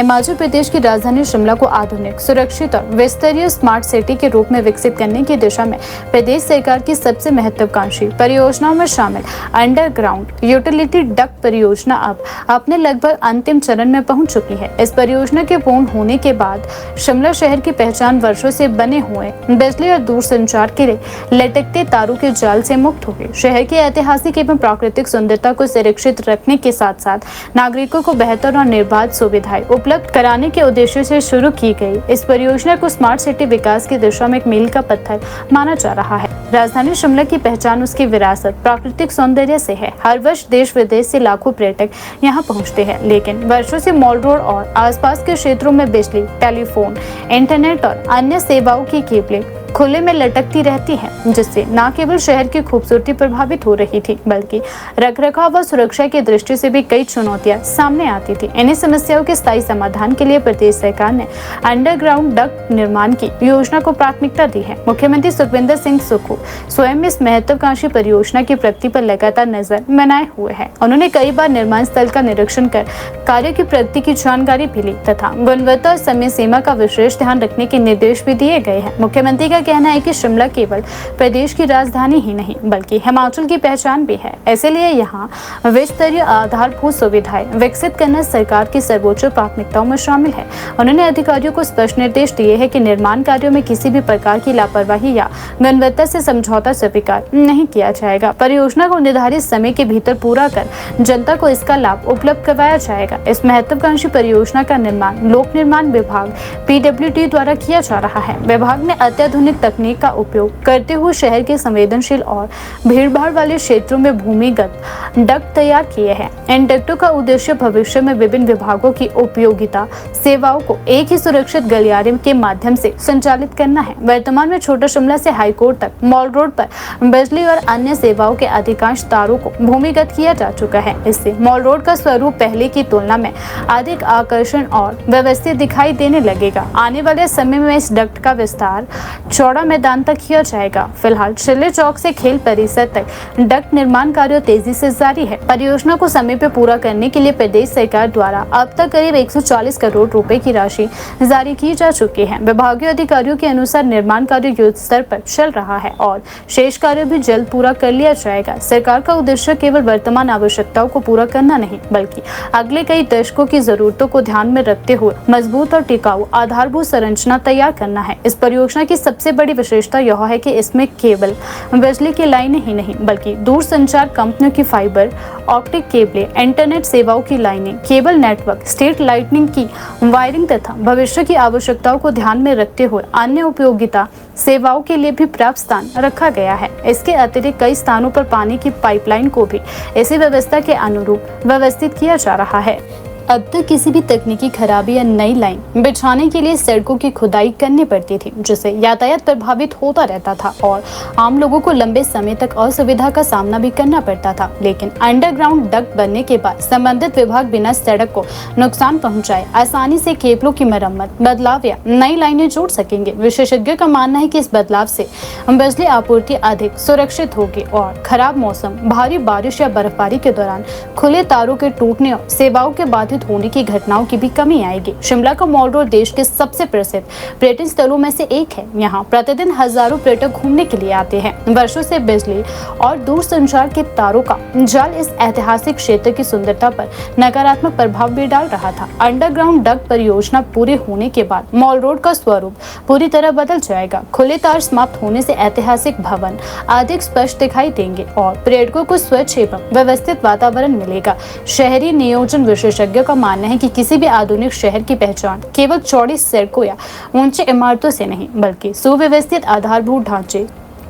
हिमाचल प्रदेश की राजधानी शिमला को आधुनिक, सुरक्षित और विस्तरीय स्मार्ट सिटी के रूप में विकसित करने की दिशा में प्रदेश सरकार की सबसे महत्वाकांक्षी परियोजनाओं में शामिल अंडरग्राउंड यूटिलिटी डक्ट परियोजना अब अपने लगभग अंतिम चरण में पहुंच चुकी है। इस परियोजना के पूर्ण होने के बाद शिमला शहर की पहचान वर्षों से बने हुए बिजली और दूरसंचार के लिए लटकते तारों के जाल से मुक्त होगी। शहर की ऐतिहासिक एवं प्राकृतिक सुंदरता को सुरक्षित रखने के साथ साथ नागरिकों को बेहतर और निर्बाध सुविधाएं उपलब्ध कराने के उद्देश्य से शुरू की गई इस परियोजना को स्मार्ट सिटी विकास की दिशा में एक मील का पत्थर माना जा रहा है। राजधानी शिमला की पहचान उसकी विरासत, प्राकृतिक सौंदर्य से है। हर वर्ष देश विदेश से लाखों पर्यटक यहाँ पहुँचते हैं, लेकिन वर्षों से मॉल रोड और आसपास के क्षेत्रों में बिजली, टेलीफोन, इंटरनेट और अन्य सेवाओं की केबलें खुले में लटकती रहती हैं, जिससे न केवल शहर की खूबसूरती प्रभावित हो रही थी, बल्कि रखरखाव व सुरक्षा की दृष्टि से भी कई चुनौतियां सामने आती थी। इन्हीं समस्याओं के स्थायी समाधान के लिए प्रदेश सरकार ने अंडरग्राउंड डक्ट निर्माण की योजना को प्राथमिकता दी है। मुख्यमंत्री सुखविंदर सिंह सुक्खू स्वयं इस महत्वाकांक्षी परियोजना की प्रगति पर लगातार नजर बनाए हुए हैं। उन्होंने कई बार निर्माण स्थल का निरीक्षण कर कार्य की प्रगति की जानकारी भी ली तथा गुणवत्ता और समय सीमा का विशेष ध्यान रखने के निर्देश भी दिए गए हैं। मुख्यमंत्री का कहना है कि शिमला केवल प्रदेश की राजधानी ही नहीं बल्कि हिमाचल की पहचान भी है। इसलिए यहाँ विस्तरीय आधारभूत सुविधाएं विकसित करना सरकार की सर्वोच्च प्राथमिकताओं में शामिल है। उन्होंने अधिकारियों को स्पष्ट निर्देश दिए हैं कि निर्माण कार्यों में किसी भी प्रकार की लापरवाही या गुणवत्ता से समझौता स्वीकार नहीं किया जाएगा। परियोजना को निर्धारित समय के भीतर पूरा कर जनता को इसका लाभ उपलब्ध करवाया जाएगा। इस महत्वाकांक्षी परियोजना का निर्माण लोक निर्माण विभाग PWD द्वारा किया जा रहा है। विभाग ने अत्याधुनिक तकनीक का उपयोग करते हुए शहर के संवेदनशील और भीड़भाड़ वाले क्षेत्रों में भूमिगत डक्ट तैयार किए हैं। इन डक्टों का उद्देश्य भविष्य में विभिन्न विभागों की उपयोगिता सेवाओं को एक ही सुरक्षित गलियारे के माध्यम से संचालित करना है। वर्तमान में छोटा शिमला से हाईकोर्ट तक मॉल रोड पर बिजली और अन्य सेवाओं के अधिकांश तारों को भूमिगत किया जा चुका है। इससे मॉल रोड का स्वरूप पहले की तुलना में अधिक आकर्षण और व्यवस्थित दिखाई देने लगेगा। आने वाले समय में इस डक्ट का विस्तार चौड़ा मैदान तक किया जाएगा। फिलहाल शिल्ले चौक से खेल परिसर तक डक्ट निर्माण कार्य तेजी से जारी है। परियोजना को समय पर पूरा करने के लिए प्रदेश सरकार द्वारा अब तक करीब 140 करोड़ रुपए की राशि जारी की जा चुकी है। विभागीय अधिकारियों के अनुसार निर्माण कार्य युद्ध स्तर पर चल रहा है और शेष कार्य भी जल्द पूरा कर लिया जाएगा। सरकार का उद्देश्य केवल वर्तमान आवश्यकताओं को पूरा करना नहीं बल्कि अगले कई दशकों की जरूरतों को ध्यान में रखते हुए मजबूत और टिकाऊ आधारभूत संरचना तैयार करना है। इस परियोजना की सबसे बड़ी विशेषता यह है कि इसमें केवल बिजली की लाइनें ही नहीं बल्कि दूरसंचार कंपनियों की फाइबर ऑप्टिक केबलें, इंटरनेट सेवाओं की लाइनें, केबल नेटवर्क, स्ट्रीट लाइटनिंग की वायरिंग तथा भविष्य की आवश्यकताओं को ध्यान में रखते हुए अन्य उपयोगिता सेवाओं के लिए भी पर्याप्त स्थान रखा गया है। इसके अतिरिक्त कई स्थानों पर पानी की पाइपलाइन को भी इसी व्यवस्था के अनुरूप व्यवस्थित किया जा रहा है। अब तक किसी भी तकनीकी खराबी या नई लाइन बिछाने के लिए सड़कों की खुदाई करनी पड़ती थी, जिससे यातायात प्रभावित होता रहता था और आम लोगों को लंबे समय तक असुविधा का सामना भी करना पड़ता था। लेकिन अंडरग्राउंड डक्ट बनने के बाद संबंधित विभाग बिना सड़क को नुकसान पहुंचाए आसानी से केबलों की मरम्मत, बदलाव या नई लाइनें जोड़ सकेंगे। विशेषज्ञों का मानना है कि इस बदलाव से बिजली आपूर्ति अधिक सुरक्षित होगी और खराब मौसम, भारी बारिश या बर्फबारी के दौरान खुले तारों के टूटने और सेवाओं के बाधित होने की घटनाओं की भी कमी आएगी। शिमला का मॉल रोड देश के सबसे प्रसिद्ध पर्यटन स्थलों में से एक है। यहाँ प्रतिदिन हजारों पर्यटक घूमने के लिए आते हैं। वर्षों से बिजली और दूरसंचार के तारों का जाल इस ऐतिहासिक क्षेत्र की सुंदरता पर नकारात्मक प्रभाव भी डाल रहा था। अंडरग्राउंड डक्ट परियोजना पूरे होने के बाद मॉल रोड का स्वरूप पूरी तरह बदल जाएगा। खुले तार समाप्त होने से ऐतिहासिक भवन अधिक स्पष्ट दिखाई देंगे और पर्यटकों को स्वच्छ एवं व्यवस्थित वातावरण मिलेगा। शहरी नियोजन विशेषज्ञों का मानना है कि किसी भी आधुनिक शहर की पहचान केवल चौड़ी सड़कों या ऊंची इमारतों से नहीं बल्कि सुव्यवस्थित आधारभूत ढांचे,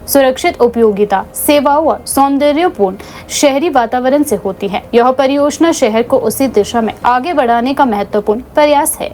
सुरक्षित उपयोगिता सेवाओं और सौंदर्यपूर्ण शहरी वातावरण से होती है। यह परियोजना शहर को उसी दिशा में आगे बढ़ाने का महत्वपूर्ण प्रयास है।